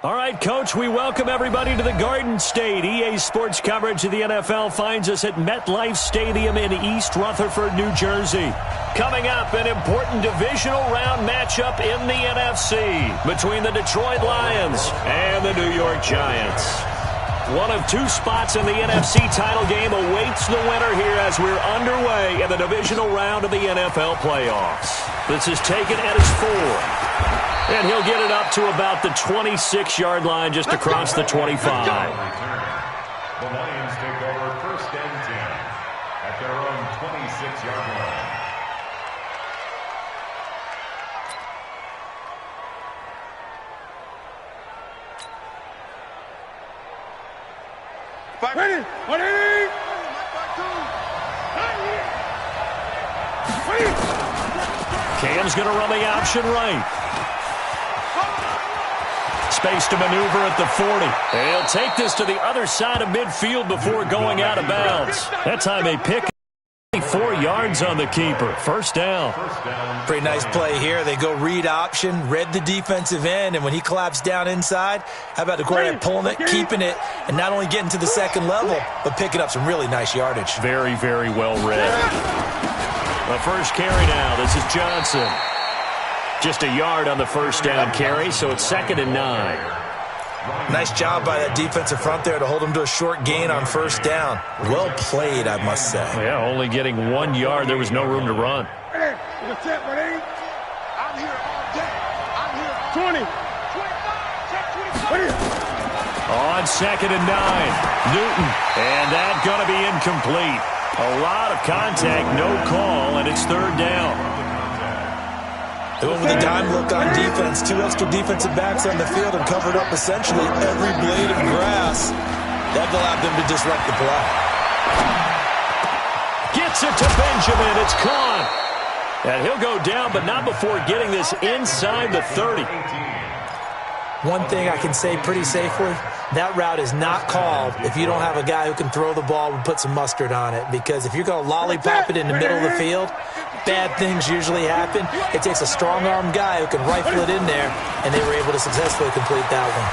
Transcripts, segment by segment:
All right, Coach, we welcome everybody to the Garden State. EA Sports coverage of the NFL finds us at MetLife Stadium in East Rutherford, New Jersey. Coming up, an important divisional round matchup in the NFC between the Detroit Lions and the New York Giants. One of two spots in the NFC title game awaits the winner here as we're underway in the divisional round of the NFL playoffs. This is taken at his 4. And he'll get it up to about the 26-yard line just across the 25. The Lions take over first and 10 at their own 26-yard line. Ready? Cam's going to run the option right. Space to maneuver at the 40. He'll take this to the other side of midfield before going out of bounds. That time a pick. 4 yards on the keeper. First down. Pretty nice play here. They go read option, read the defensive end, and when he collapsed down inside, how about the quarterback pulling it, keeping it, and not only getting to the second level, but picking up some really nice yardage. Very, very well read. The first carry now. This is Johnson. Just a yard on the first down carry, so it's 2nd and 9. Nice job by that defensive front there to hold him to a short gain on first down. Well played, I must say. Yeah, only getting 1 yard. There was no room to run. I'm here all day. I'm here 20. 25, 20. On 2nd and 9, Newton. And that's going to be incomplete. A lot of contact, no call, and it's 3rd down. They went with a dime look on defense. 2 extra defensive backs on the field and covered up essentially every blade of grass. That allowed them to disrupt the play. Gets it to Benjamin. It's caught. And he'll go down, but not before getting this inside the 30. One thing I can say pretty safely, that route is not called if you don't have a guy who can throw the ball and put some mustard on it. Because if you're going to lollipop it in the middle of the field, bad things usually happen. It takes a strong-armed guy who can rifle it in there, and they were able to successfully complete that one.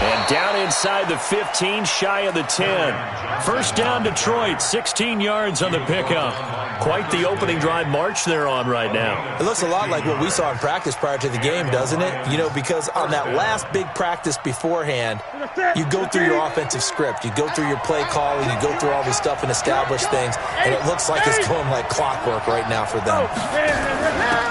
And down inside the 15, shy of the 10. First down, Detroit, 16 yards on the pickup. Quite the opening drive march they're on right now. It looks a lot like what we saw in practice prior to the game, doesn't it? You know, because on that last big practice beforehand, you go through your offensive script. You go through your play calling. You go through all this stuff and establish things. And it looks like it's going like clockwork right now for them.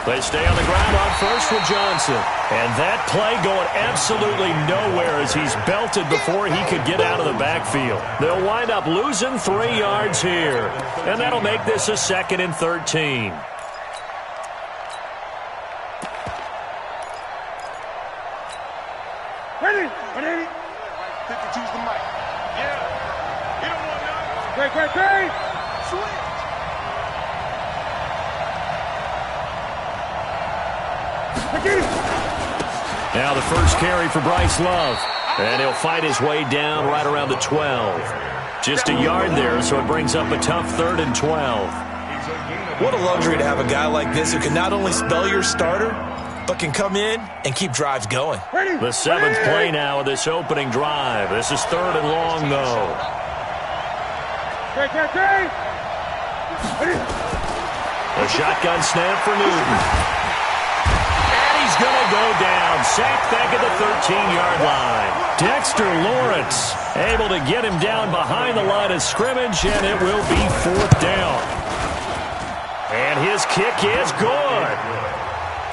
They stay on the ground on first with Johnson. And that play going absolutely nowhere as he's belted before he could get out of the backfield. They'll wind up losing 3 yards here. And that'll make this a 2nd and 13. Ready? 52's the mic. Yeah. You don't want none. Great. Switch. Now the first carry for Bryce Love. And he'll fight his way down right around the 12. Just a yard there, so it brings up a tough 3rd and 12. What a luxury to have a guy like this who can not only spell your starter, but can come in and keep drives going. The 7th play now of this opening drive. This is 3rd and long, though. A shotgun snap for Newton. And he's going to go down. Sacked back at the 13-yard line. Dexter Lawrence able to get him down behind the line of scrimmage, and it will be 4th down. And his kick is good.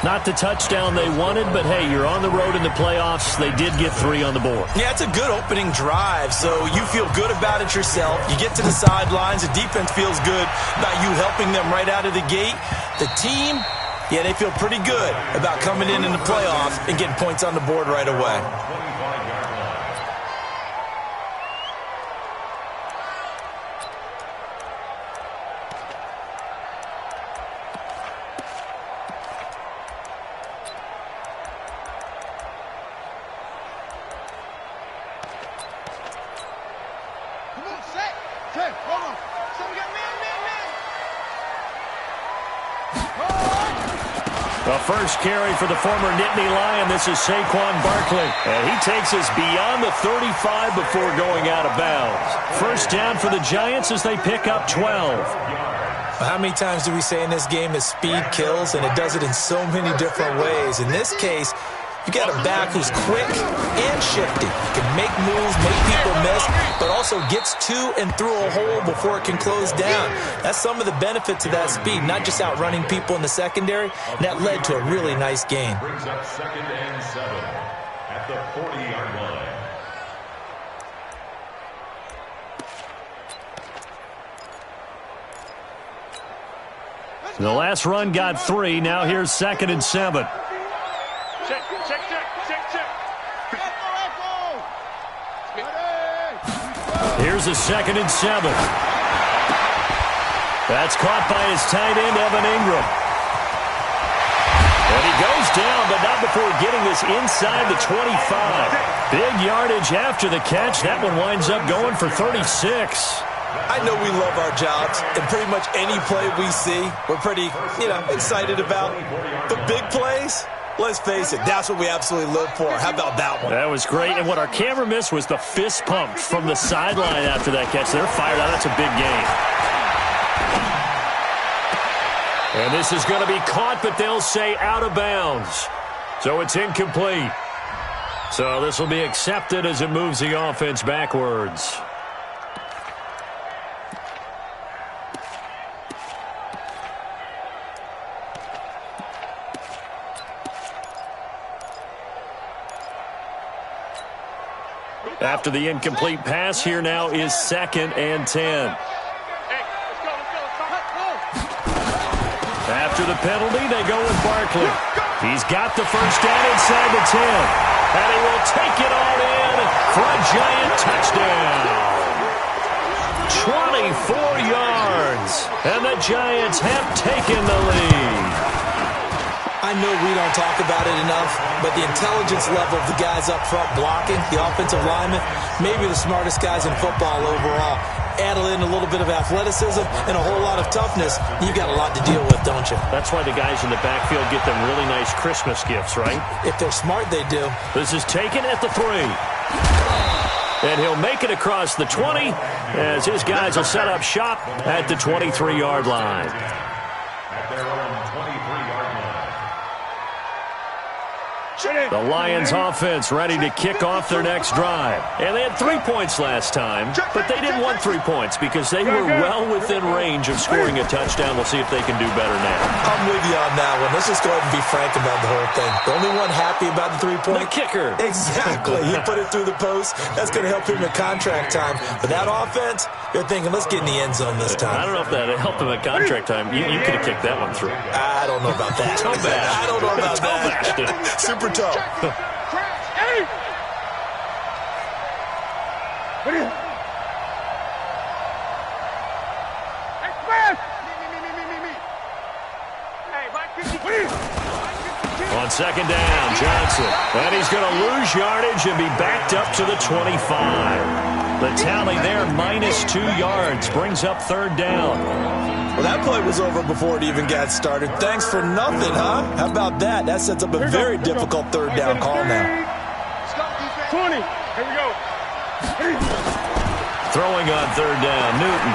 Not the touchdown they wanted, but hey, you're on the road in the playoffs. They did get 3 on the board. Yeah, it's a good opening drive, so you feel good about it yourself. You get to the sidelines. The defense feels good about you helping them right out of the gate. The team, yeah, they feel pretty good about coming in the playoffs and getting points on the board right away. The first carry for the former Nittany Lion. This is Saquon Barkley. And he takes us beyond the 35 before going out of bounds. First down for the Giants as they pick up 12. How many times do we say in this game that speed kills, and it does it in so many different ways? In this case, you got a back who's quick and shifty. He can make moves, make people miss, but also gets to and through a hole before it can close down. That's some of the benefits of that speed, not just outrunning people in the secondary. And that led to a really nice gain. Brings up 2nd and 7 at the 40-yard line. The last run got 3. Now here's 2nd and 7. Check. Here's a 2nd and 7. That's caught by his tight end, Evan Ingram. And he goes down, but not before getting this inside the 25. Big yardage after the catch. That one winds up going for 36. I know we love our jobs, and pretty much any play we see, we're pretty, excited about. The big plays, let's face it, that's what we absolutely live for. How about that one? That was great, and what our camera missed was the fist pump from the sideline after that catch. They're fired out. That's a big gain. And this is going to be caught, but they'll say out of bounds. So it's incomplete. So this will be accepted as it moves the offense backwards. After the incomplete pass, here now is 2nd and 10. After the penalty, they go with Barkley. He's got the first down inside the 10. And he will take it all in for a giant touchdown. 24 yards. And the Giants have taken the lead. I know we don't talk about it enough, but the intelligence level of the guys up front blocking, the offensive linemen, maybe the smartest guys in football overall. Add in a little bit of athleticism and a whole lot of toughness, you've got a lot to deal with, don't you? That's why the guys in the backfield get them really nice Christmas gifts, right? If they're smart, they do. This is taken at the 3. And he'll make it across the 20 as his guys will set up shop at the 23-yard line. At their own 23-yard line. The Lions offense ready to kick off their next drive. And they had 3 points last time, but they didn't want 3 points because they were well within range of scoring a touchdown. We'll see if they can do better now. I'm with you on that one. Let's just go ahead and be frank about the whole thing. The only one happy about the 3-point? The kicker. Exactly. He put it through the post. That's going to help him at contract time. But that offense, you're thinking, let's get in the end zone this time. I don't know if that helped him at contract time. You could have kicked that one through. I don't know about that. I don't know about that. Super tough. Hey! What are you? On 2nd down, Johnson. And he's going to lose yardage and be backed up to the 25. The tally there, -2 yards, brings up 3rd down. Well, that play was over before it even got started. Thanks for nothing, huh? How about that? That sets up a very difficult 3rd down call now. 20. Here we go. Throwing on 3rd down, Newton.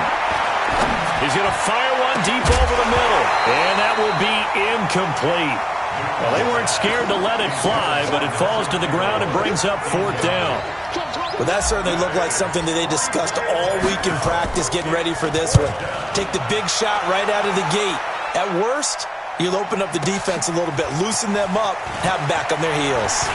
He's going to fire one deep over the middle. And that will be incomplete. Well, they weren't scared to let it fly, but it falls to the ground and brings up 4th down. Well, that certainly looked like something that they discussed all week in practice, getting ready for this one. Take the big shot right out of the gate. At worst, you'll open up the defense a little bit, loosen them up, have them back on their heels.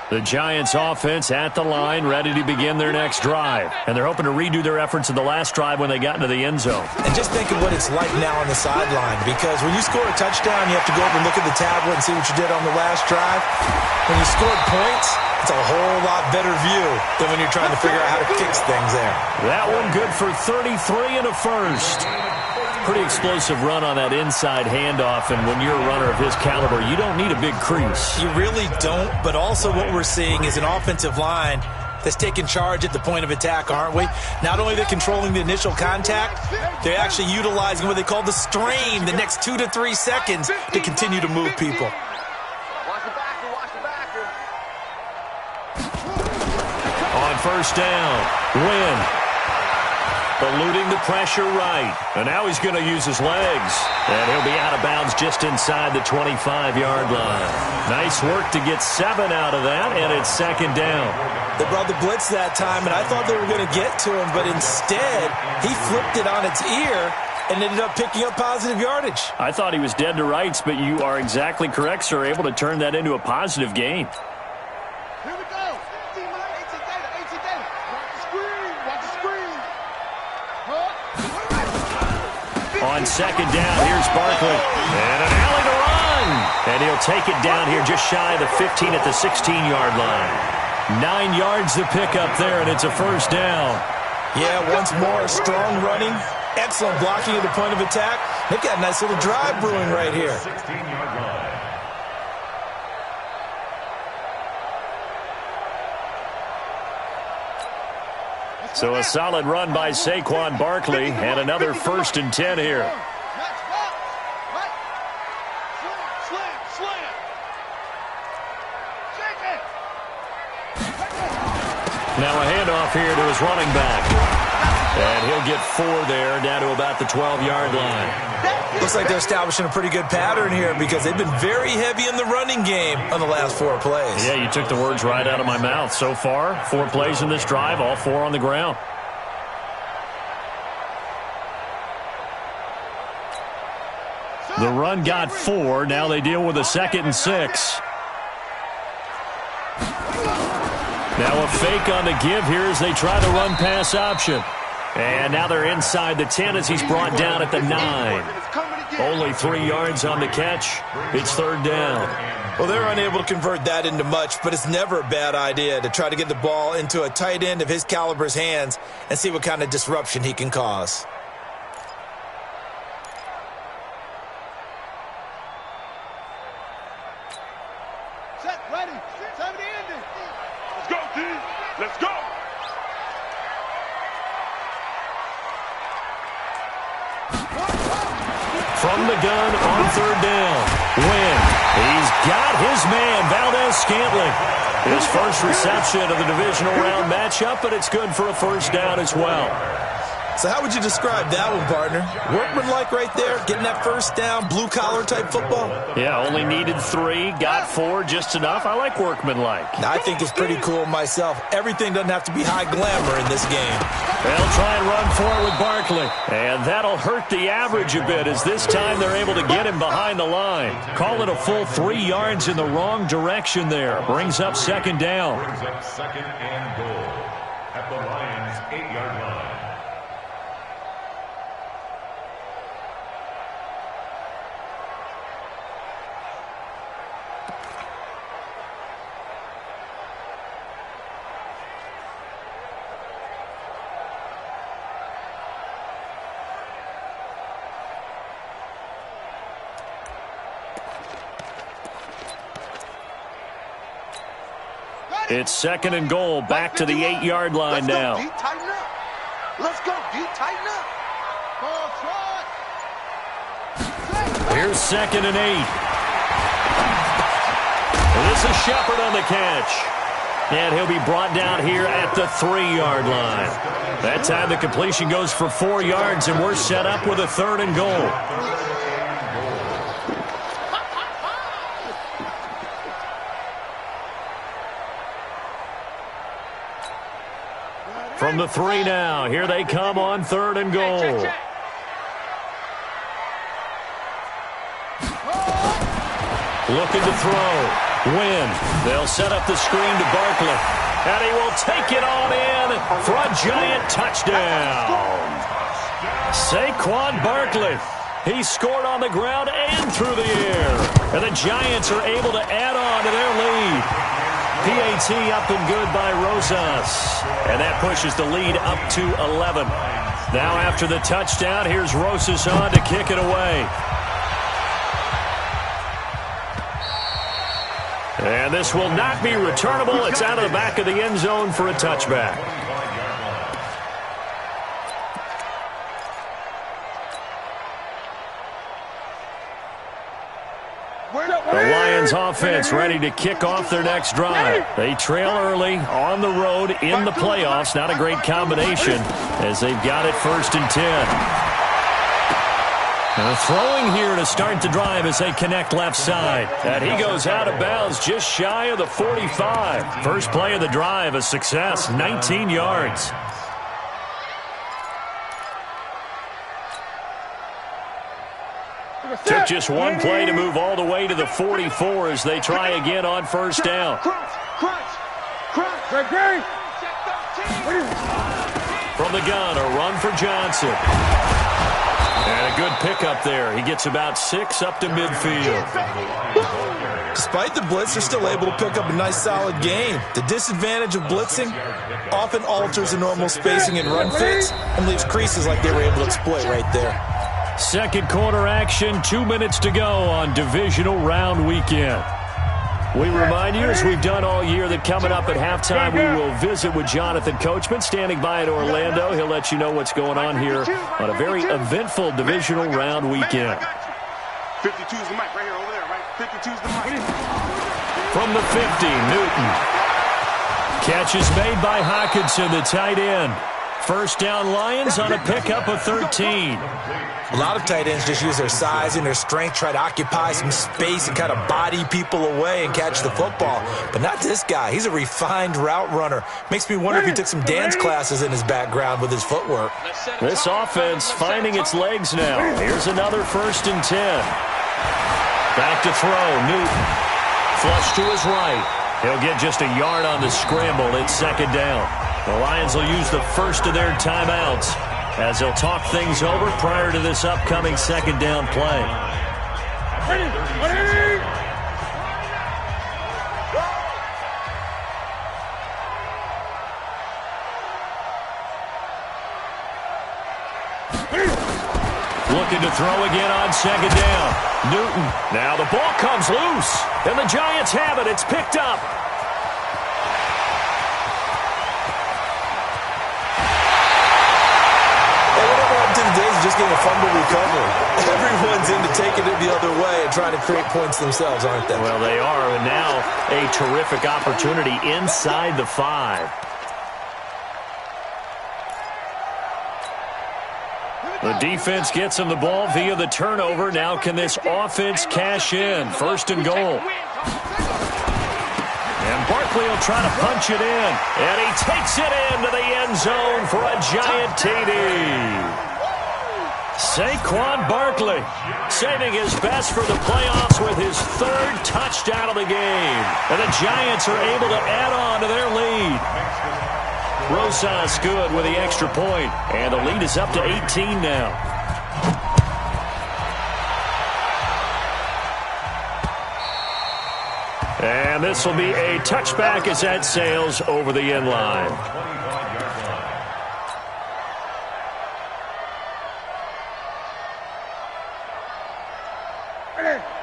The Giants offense at the line, ready to begin their next drive. And they're hoping to redo their efforts in the last drive when they got into the end zone. And just think of what it's like now on the sideline, because when you score a touchdown, you have to go over and look at the tablet and see what you did on the last drive. When you scored points, it's a whole lot better view than when you're trying to figure out how to fix things there. That one good for 33 and a first. Pretty explosive run on that inside handoff, and when you're a runner of his caliber, you don't need a big crease. You really don't, but also what we're seeing is an offensive line that's taking charge at the point of attack, aren't we? Not only are they controlling the initial contact, they're actually utilizing what they call the strain the next 2 to 3 seconds to continue to move people. On first down, Wynn. Eluding the pressure right. And now he's going to use his legs. And he'll be out of bounds just inside the 25-yard line. Nice work to get 7 out of that, and it's second down. They brought the blitz that time, and I thought they were going to get to him, but instead, he flipped it on its ear and ended up picking up positive yardage. I thought he was dead to rights, but you are exactly correct, sir, able to turn that into a positive gain. Here we go. 18 data. Watch the screen. On second down, here's Barkley. And an alley to run. And he'll take it down here just shy of the 15 at the 16-yard line. 9 yards to pick up there, and it's a first down. Yeah, once more, strong running, excellent blocking at the point of attack. They've got a nice little drive brewing right here. 16-yard line. So a solid run by Saquon Barkley, and another 1st and 10 here. Now a handoff here to his running back. And he'll get 4 there, down to about the 12-yard line. Looks like they're establishing a pretty good pattern here because they've been very heavy in the running game on the last 4 plays. Yeah, you took the words right out of my mouth. So far, 4 plays in this drive, all 4 on the ground. The run got 4. Now they deal with a 2nd and 6. Now a fake on the give here as they try the run-pass option. And now they're inside the 10 as he's brought down at the 9. Only 3 yards on the catch. It's 3rd down. Well, they're unable to convert that into much, but it's never a bad idea to try to get the ball into a tight end of his caliber's hands and see what kind of disruption he can cause. Set, ready. 70 ending. Let's go, D. Let's go. From the gun on 3rd down. Wynn. He's got his man, Valdez-Scantling. His first reception of the divisional round matchup, but it's good for a 1st down as well. So how would you describe that one, partner? Workmanlike right there, getting that 1st down, blue-collar type football? Yeah, only needed 3, got 4, just enough. I like workmanlike. I think it's pretty cool myself. Everything doesn't have to be high glamour in this game. They'll try and run for it with Barkley. And that'll hurt the average a bit as this time they're able to get him behind the line. Call it a full 3 yards in the wrong direction there. Brings up 2nd down. Brings up 2nd and goal at the Lions' 8-yard line. It's 2nd and goal, back to the 8-yard line now. Let's go, D. Tighten up. Here's 2nd and 8. This is Shepard on the catch. And he'll be brought down here at the 3-yard line. That time the completion goes for 4 yards, and we're set up with a 3rd and goal. From the 3 now, here they come on 3rd and goal. Looking to throw. Win. They'll set up the screen to Barkley. And he will take it on in for a giant touchdown. Saquon Barkley. He scored on the ground and through the air. And the Giants are able to add on to their lead. PAT up and good by Rosas. And that pushes the lead up to 11. Now after the touchdown, here's Rosas on to kick it away. And this will not be returnable. It's out of the back of the end zone for a touchback. The Lions offense ready to kick off their next drive. They trail early on the road in the playoffs. Not a great combination as they've got it 1st and 10. Now throwing here to start the drive as they connect left side. And he goes out of bounds just shy of the 45. First play of the drive, a success, 19 yards. Took just one play to move all the way to the 44 as they try again on 1st down. From the gun, a run for Johnson. And a good pickup there. He gets about 6 up to midfield. Despite the blitz, they're still able to pick up a nice solid gain. The disadvantage of blitzing often alters the normal spacing and run fits and leaves creases like they were able to exploit right there. Second quarter action, 2 minutes to go on divisional round weekend. We remind you, as we've done all year, that coming up at halftime, we will visit with Jonathan Coachman, standing by in Orlando. He'll let you know what's going on here on a very eventful divisional round weekend. 52's the mic right here over there, right? 52's the mic. From the 50, Newton. Catch is made by Hockenson, the tight end. First down Lions on a pickup of 13. A lot of tight ends just use their size and their strength, try to occupy some space and kind of body people away and catch the football. But not this guy. He's a refined route runner. Makes me wonder if he took some dance classes in his background with his footwork. This offense finding its legs now. Here's another 1st and 10. Back to throw, Newton. Flush to his right. He'll get just a yard on the scramble. It's 2nd down. The Lions will use the first of their timeouts as they'll talk things over prior to this upcoming 2nd down play. Looking to throw again on 2nd down. Newton. Now the ball comes loose, and the Giants have it. It's picked up. Just getting a fumble recovery. Everyone's into taking it the other way and trying to create points themselves, aren't they? Well, they are, and now a terrific opportunity inside the 5. The defense gets him the ball via the turnover. Now can this offense cash in? 1st and goal. And Barkley will try to punch it in. And he takes it into the end zone for a giant TD. Saquon Barkley saving his best for the playoffs with his 3rd touchdown of the game. And the Giants are able to add on to their lead. Rosas good with the extra point. And the lead is up to 18 now. And this will be a touchback as that sails over the end line.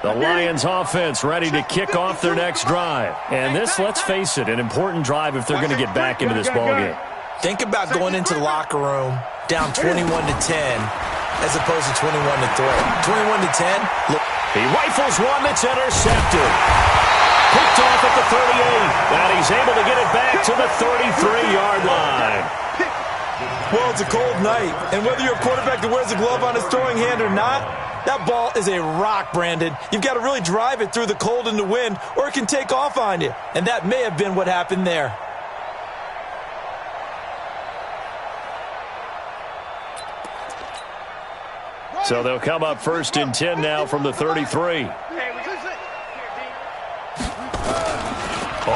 The Lions offense ready to kick off their next drive. And this, let's face it, an important drive if they're going to get back into this ballgame. Think about going into the locker room down 21-10 as opposed to 21-3. 21-10. Look. He rifles one that's intercepted. Picked off at the 38. And he's able to get it back to the 33-yard line. Well, it's a cold night. And whether you're a quarterback that wears a glove on his throwing hand or not, that ball is a rock, Brandon. You've got to really drive it through the cold and the wind, or it can take off on you. And that may have been what happened there. So they'll come up 1st and 10 now from the 33.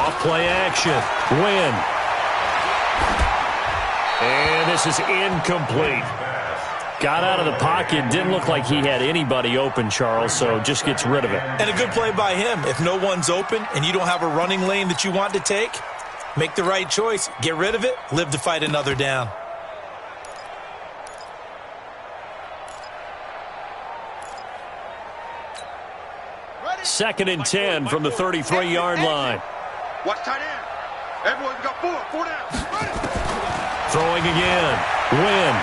Off play action. Win. And this is incomplete. Got out of the pocket. Didn't look like he had anybody open, Charles, so just gets rid of it. And a good play by him. If no one's open and you don't have a running lane that you want to take, make the right choice. Get rid of it. Live to fight another down. Second and 10 from the 33-yard line. Watch tight end. Everyone's got four down. Throwing again. Win.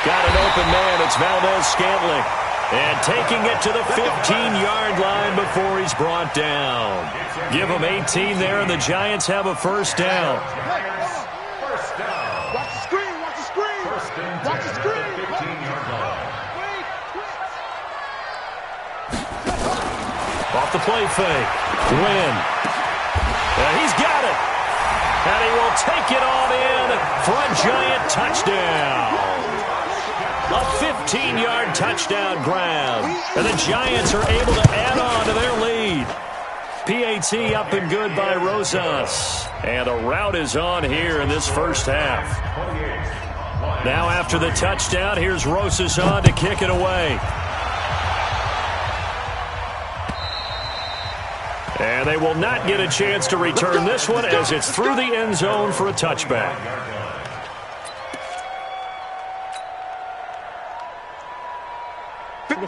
Got an open man. It's Valdez-Scantling. And taking it to the 15-yard line before he's brought down. Give him 18 there, and the Giants have a first down. First down. Watch the screen. Watch the screen. Watch the screen. 15-yard line. Off the play fake. Win. He's got it. And he will take it on in for a Giant touchdown. A 15-yard touchdown grab. And the Giants are able to add on to their lead. PAT up and good by Rosas. And the route is on here in this first half. Now after the touchdown, here's Rosas on to kick it away. And they will not get a chance to return this one as it's through the end zone for a touchback.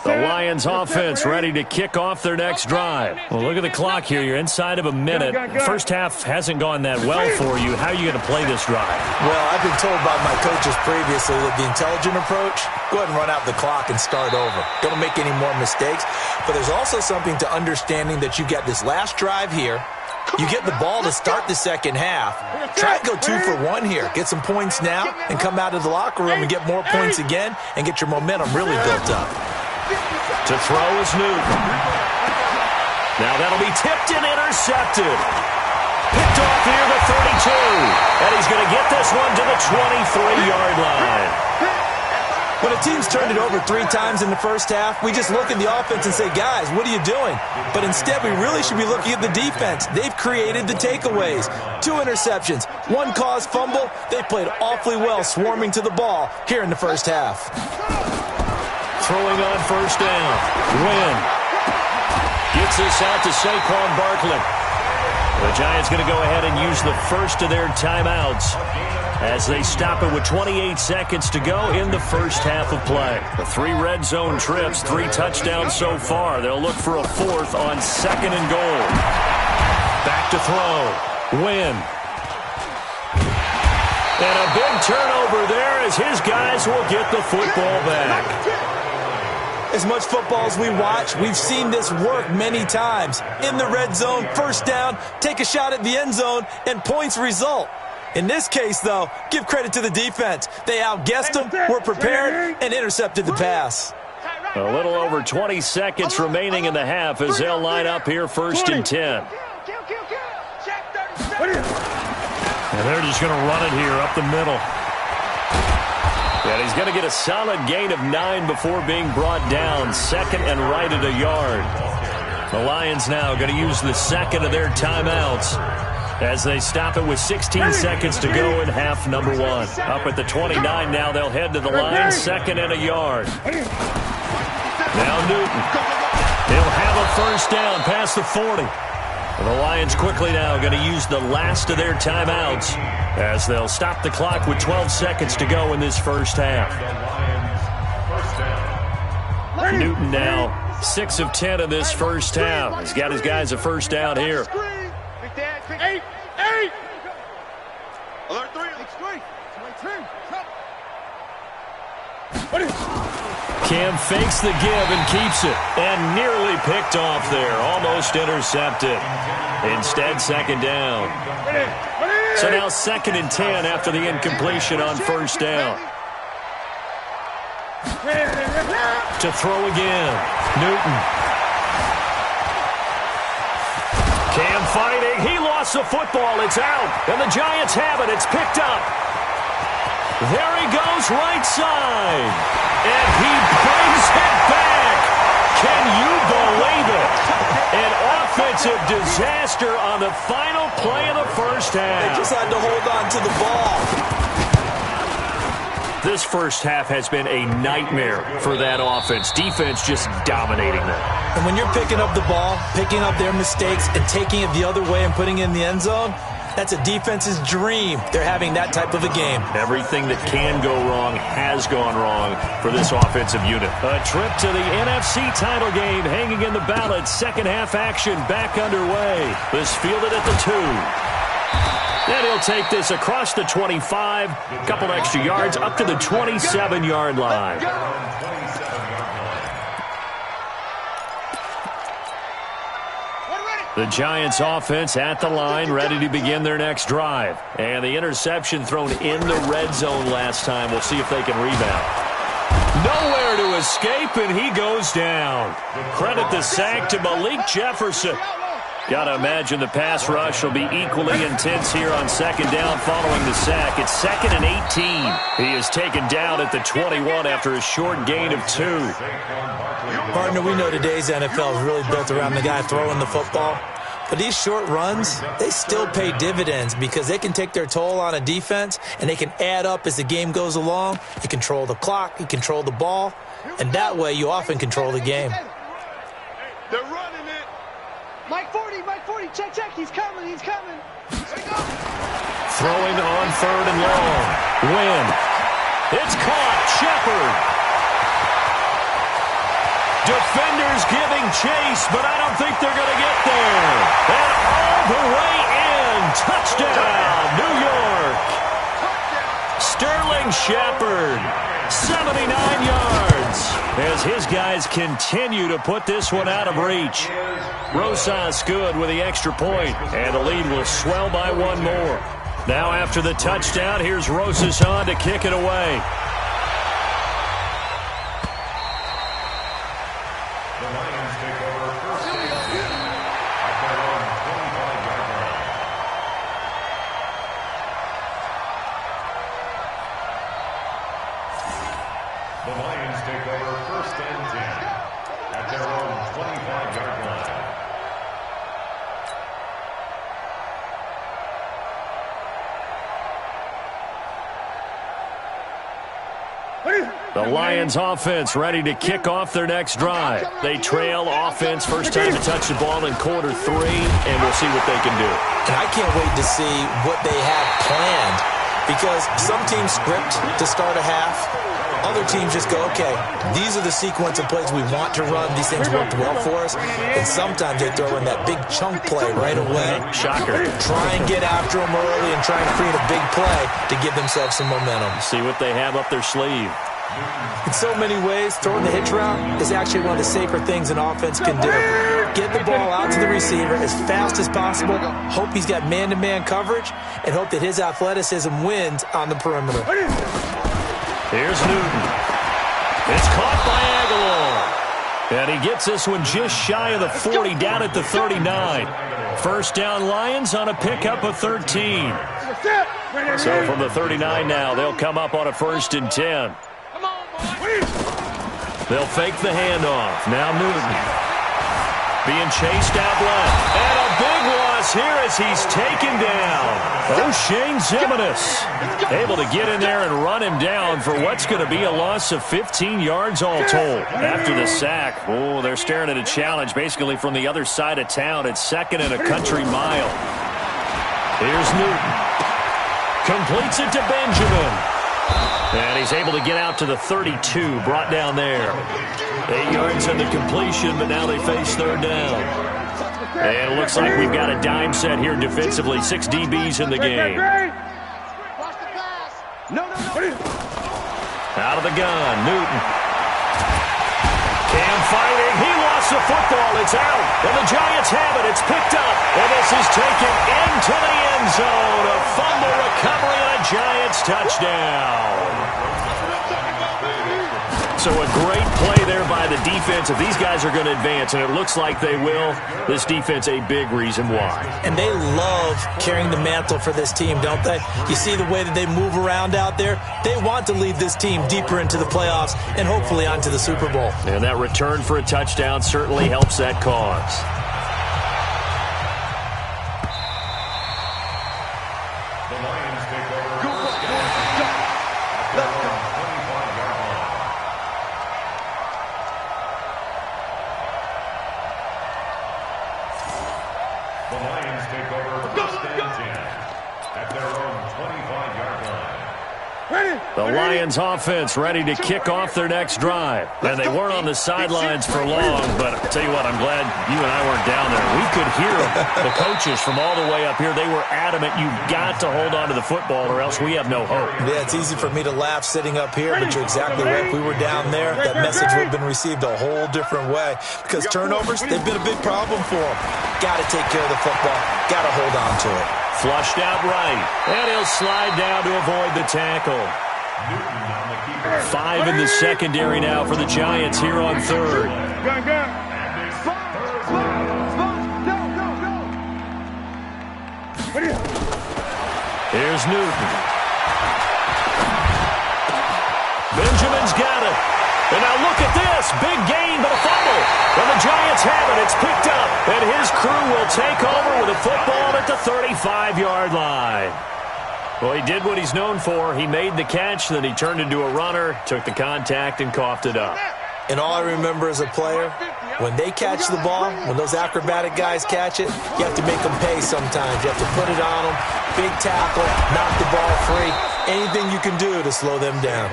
The Lions offense ready to kick off their next drive. Well, look at the clock here. You're inside of a minute. First half hasn't gone that well for you. How are you going to play this drive? Well, I've been told by my coaches previously that the intelligent approach, go ahead and run out the clock and start over. Don't make any more mistakes. But there's also something to understanding that you get this last drive here. You get the ball to start the second half. Try and go 2 for 1 here. Get some points now and come out of the locker room and get more points again and get your momentum really built up. To throw is Newton. Now that'll be tipped and intercepted. Picked off near the 32. And he's going to get this one to the 23-yard line. When a team's turned it over 3 times in the first half, we just look at the offense and say, guys, what are you doing? But instead, we really should be looking at the defense. They've created the takeaways. 2 interceptions, 1 caused fumble. They played awfully well swarming to the ball here in the first half. Throwing on first down. Win. Gets this out to Saquon Barkley. The Giants going to go ahead and use the first of their timeouts as they stop it with 28 seconds to go in the first half of play. The 3 red zone trips, 3 touchdowns so far. They'll look for a 4th on 2nd and goal. Back to throw. Win. And a big turnover there as his guys will get the football back. As much football as we watch, we've seen this work many times. In the red zone, first down, take a shot at the end zone, and points result. In this case, though, give credit to the defense. They outguessed them, were prepared, and intercepted the pass. A little over 20 seconds remaining in the half as they'll line up here 1st and 10. And they're just going to run it here up the middle. And he's going to get a solid gain of 9 before being brought down. 2nd and right at a yard. The Lions now going to use the 2nd of their timeouts as they stop it with 16 seconds to go in half number 1. Up at the 29 now, they'll head to the line, 2nd and a yard. Now Newton. He'll have a first down past the 40. The Lions quickly now going to use the last of their timeouts as they'll stop the clock with 12 seconds to go in this first half. Newton now 6 of 10 in this first half. He's got his guys a first down here. Eight. Alert 3. Cam fakes the give and keeps it. And nearly picked off there. Almost intercepted. Instead, 2nd down. So now 2nd and 10 after the incompletion on first down. To throw again. Newton. Cam fighting. He lost the football. It's out. And the Giants have it. It's picked up. There he goes, right side. And he brings it back. Can you believe it? An hard to hold on to the ball. This first half has been a nightmare for that offense. Defense just dominating them. And when you're picking up the ball, picking up their mistakes, and taking it the other way and putting it in the end zone, that's a defense's dream. They're having that type of a game. Everything that can go wrong has gone wrong for this offensive unit. A trip to the NFC title game hanging in the balance. Second half action back underway. This fielded at the 2. And he'll take this across the 25, a couple extra yards up to the 27-yard line. The Giants offense at the line, ready to begin their next drive. And the interception thrown in the red zone last time. We'll see if they can rebound. Nowhere to escape, and he goes down. Credit the sack to Malik Jefferson. Got to imagine the pass rush will be equally intense here on second down following the sack. It's 2nd and 18. He is taken down at the 21 after a short gain of 2. Partner, we know today's NFL is really built around the guy throwing the football. But these short runs, they still pay dividends because they can take their toll on a defense and they can add up as the game goes along. You control the clock, you control the ball, and that way you often control the game. They're running it. Mike 40, check, he's coming. Throwing on 3rd and long. Win. It's caught. Shepard. Defenders giving chase, but I don't think they're going to get there. And all the way in. Touchdown, New York. Sterling Shepard, 79 yards, as his guys continue to put this one out of reach. Rosas good with the extra point, and the lead will swell by 1 more. Now after the touchdown, here's Rosas on to kick it away. The Lions take over first and 10 at their own 25-yard line. The Lions take over first and 10 at their own 25-yard line. The Lions offense ready to kick off their next drive. They trail offense first time to touch the ball in quarter 3, and we'll see what they can do. And I can't wait to see what they have planned because some teams script to start a half. Other teams just go, okay, these are the sequence of plays we want to run. These things worked well for us. And sometimes they throw in that big chunk play right away. Shocker. Try and get after them early and try and create a big play to give themselves some momentum. See what they have up their sleeve. In so many ways, throwing the hitch route is actually one of the safer things an offense can do. Get the ball out to the receiver as fast as possible, hope he's got man-to-man coverage, and hope that his athleticism wins on the perimeter. Here's Newton. It's caught by Aguilar. And he gets this one just shy of the 40, down at the 39. First down Lions on a pickup of 13. So from the 39 now, they'll come up on a 1st and 10. They'll fake the handoff. Now Newton being chased out left. And a big loss here as he's taken down. O'Shane Zimenez able to get in there and run him down for what's going to be a loss of 15 yards all told. After the sack, oh, they're staring at a challenge basically from the other side of town. It's 2nd and a country mile. Here's Newton. Completes it to Benjamin. And he's able to get out to the 32, brought down there. 8 yards on the completion, but now they face 3rd down. And it looks like we've got a dime set here defensively. 6 DBs in the game. Out of the gun, Newton. Cam fighting. He lost the football. It's out. And the Giants have it. It's picked up. And this is taken into the end zone. A fumble recovery and a Giants touchdown. So a great play there by the defense. If these guys are going to advance, and it looks like they will, this defense a big reason why. And they love carrying the mantle for this team, don't they? You see the way that they move around out there? They want to lead this team deeper into the playoffs and hopefully onto the Super Bowl. And that return for a touchdown certainly helps that cause. The The Lions take over first and 10 at their own 25-yard line. The Lions offense ready to kick off their next drive. And they weren't on the sidelines for long, but I'll tell you what, I'm glad you and I weren't down there. We could hear them. The coaches from all the way up here, they were adamant, you've got to hold on to the football or else we have no hope. Yeah, it's easy for me to laugh sitting up here, but you're exactly right. If we were down there, that message would have been received a whole different way. Because turnovers, they've been a big problem for them. Got to take care of the football. Got to hold on to it. Flushed out right, and he'll slide down to avoid the tackle. 5 in the secondary now for the Giants here on third. Here's Newton. Benjamin's got it. And now look at this. Big gain, but a fumble. And the Giants have it. It's picked up. And his crew will take over with a football at the 35-yard line. Well, he did what he's known for. He made the catch, then he turned into a runner, took the contact, and coughed it up. And all I remember as a player, when they catch the ball, when those acrobatic guys catch it, you have to make them pay sometimes. You have to put it on them, big tackle, knock the ball free, anything you can do to slow them down.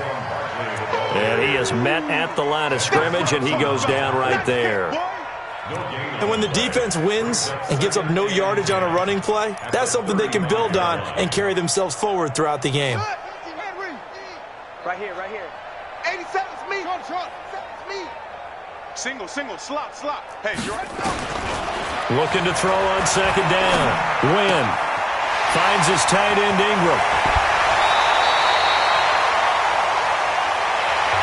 And he is met at the line of scrimmage, and he goes down right there. And when the defense wins and gives up no yardage on a running play, that's something they can build on and carry themselves forward throughout the game. Right here. 87's me. It's me. Single, slop. Hey, you're right. Looking to throw on second down. Wynn finds his tight end Ingram.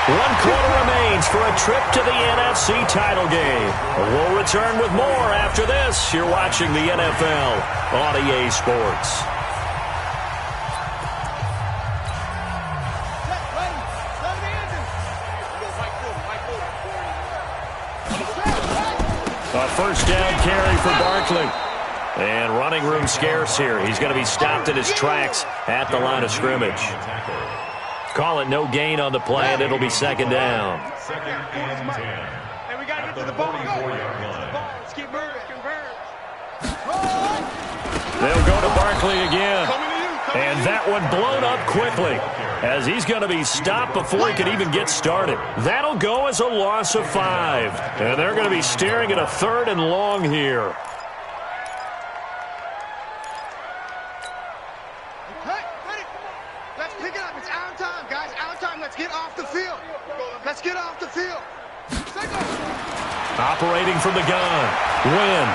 1 quarter remains for a trip to the NFC title game. We'll return with more after this. You're watching the NFL on EA Sports. A first down carry for Barkley. And running room scarce here. He's going to be stopped in his tracks at the line of scrimmage. Call it no gain on the play, and it'll be second down. Second and 10. And we got to get to the ball. Let's keep moving. They'll go to Barkley again. And that one blown up quickly as he's going to be stopped before he can even get started. That'll go as a loss of 5. And they're going to be staring at a 3rd and long here. Let's pick it up. It's our time, guys. Our time. Let's get off the field. Operating from the gun. Wynn.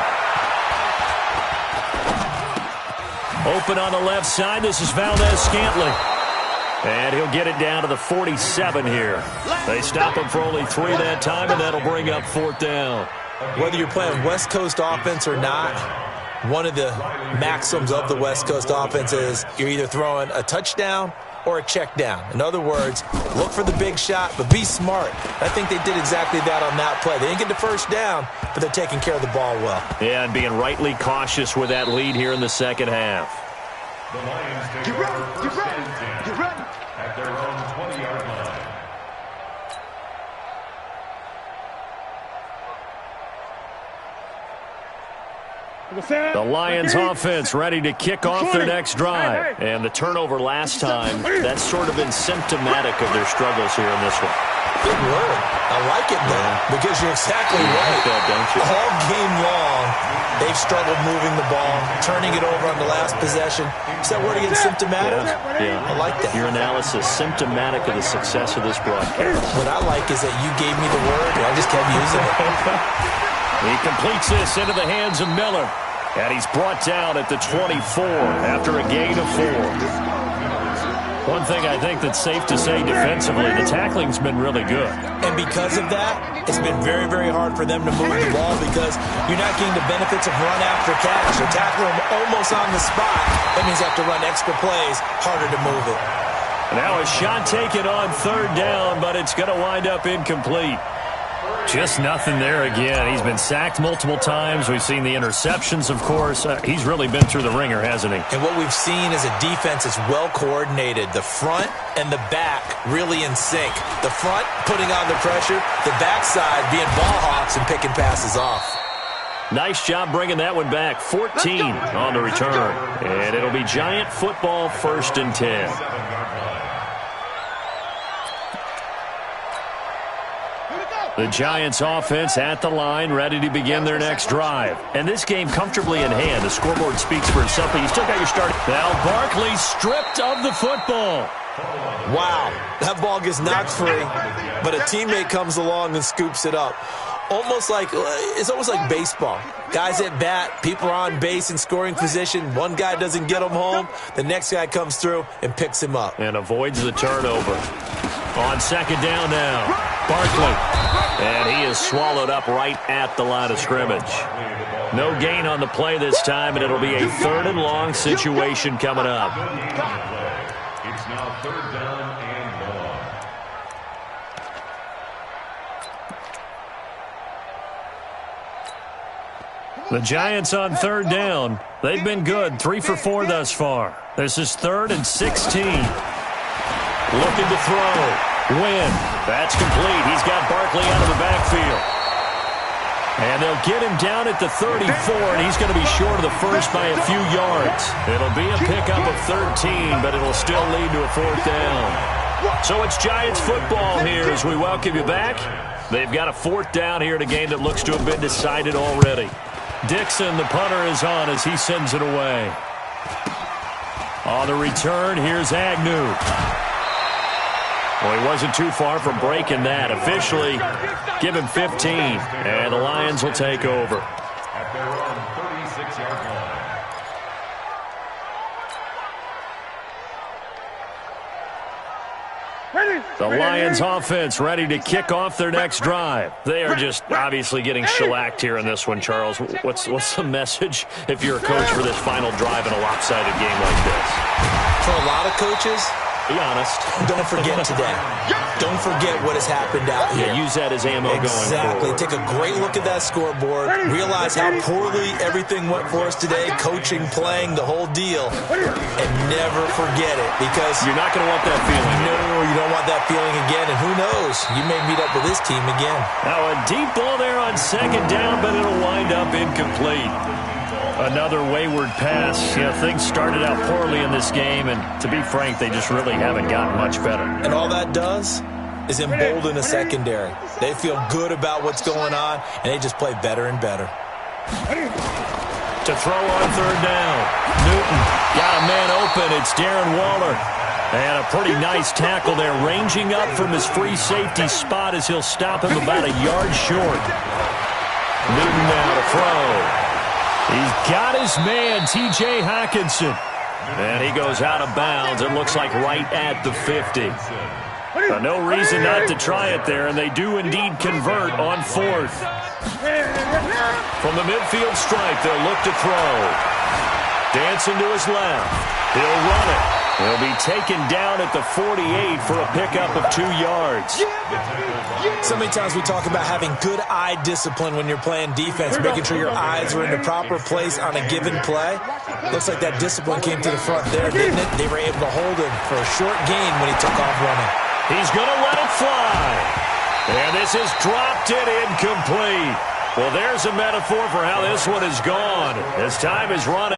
Open on the left side. This is Valdez-Scantling. And he'll get it down to the 47 here. They stop him for only 3 that time, and that'll bring up 4th down. Whether you're playing West Coast offense or not, one of the maxims of the West Coast offense is you're either throwing a touchdown or a check down. In other words, look for the big shot, but be smart. I think they did exactly that on that play. They didn't get the first down, but they're taking care of the ball well. Yeah, and being rightly cautious with that lead here in the second half. The Lions take over first and 10 at their own 20-yard line. The Lions offense ready to kick off their next drive. And the turnover last time, that's sort of been symptomatic of their struggles here in this one. Good word. I like it, though, because you're exactly right. Like that, don't you? All game long, they've struggled moving the ball, turning it over on the last possession. Is that word again, symptomatic? Yeah. I like that. Your analysis, symptomatic of the success of this broadcast. What I like is that you gave me the word, and I just kept using it. He completes this into the hands of Miller. And he's brought down at the 24 after a gain of 4. One thing I think that's safe to say defensively, the tackling's been really good. And because of that, it's been very, very hard for them to move the ball because you're not getting the benefits of run after catch. They're tackling them almost on the spot. That means you have to run extra plays, harder to move it. Now a shot taken on 3rd down, but it's going to wind up incomplete. Just nothing there again. He's been sacked multiple times. We've seen the interceptions, of course. He's really been through the ringer, hasn't he? And what we've seen is a defense that's well coordinated. The front and the back really in sync. The front putting on the pressure, the backside being ball hawks and picking passes off. Nice job bringing that one back. 14 on the return. And it'll be Giant football, 1st and 10. The Giants offense at the line, ready to begin their next drive. And this game comfortably in hand. The scoreboard speaks for itself, but you still got your start. Now Barkley stripped of the football. Wow, that ball gets knocked free, but a teammate comes along and scoops it up. It's almost like baseball. Guys at bat, people are on base in scoring position. One guy doesn't get him home. The next guy comes through and picks him up. And avoids the turnover. On 2nd down now, Barkley. And he is swallowed up right at the line of scrimmage. No gain on the play this time, and it'll be a 3rd and long situation coming up. It's now 3rd down and long. The Giants on 3rd down. They've been good, 3 for 4 thus far. This is 3rd and 16. Looking to throw. Win. That's complete. He's got Barkley out of the backfield. And they'll get him down at the 34, and he's going to be short of the first by a few yards. It'll be a pickup of 13, but it'll still lead to a 4th down. So it's Giants football here as we welcome you back. They've got a 4th down here in a game that looks to have been decided already. Dixon, the punter, is on as he sends it away. On the return, here's Agnew. Well, he wasn't too far from breaking that. Officially, give him 15, and the Lions will take over. At their own 36-yard line. The Lions offense ready to kick off their next drive. They are just obviously getting shellacked here in this one, Charles. What's the message if you're a coach for this final drive in a lopsided game like this? For a lot of coaches, be honest. Don't forget today. Don't forget what has happened out here. Yeah, use that as ammo going forward. Exactly. Take a great look at that scoreboard. Realize how poorly everything went for us today. Coaching, playing, the whole deal. And never forget it, because you're not going to want that feeling. No, you don't want that feeling again. And who knows? You may meet up with this team again. Now a deep ball there on 2nd down, but it'll wind up incomplete. Another wayward pass. Things started out poorly in this game, and to be frank, they just really haven't gotten much better. And all that does is embolden a secondary. They feel good about what's going on, and they just play better and better. To throw on 3rd down. Newton got a man open. It's Darren Waller. And a pretty nice tackle there, ranging up from his free safety spot as he'll stop him about a yard short. Newton now to throw. He's got his man, T.J. Hockenson. And he goes out of bounds. It looks like right at the 50. No reason not to try it there, and they do indeed convert on 4th. From the midfield stripe, they'll look to throw. Dancing to his left. He'll run it. He'll be taken down at the 48 for a pickup of 2 yards. So many times we talk about having good eye discipline when you're playing defense, making sure your eyes are in the proper place on a given play. Looks like that discipline came to the front there, didn't it? They were able to hold him for a short gain when he took off running. He's going to let it fly. And this is dropped it incomplete. Well, there's a metaphor for how this one is gone. As time is running.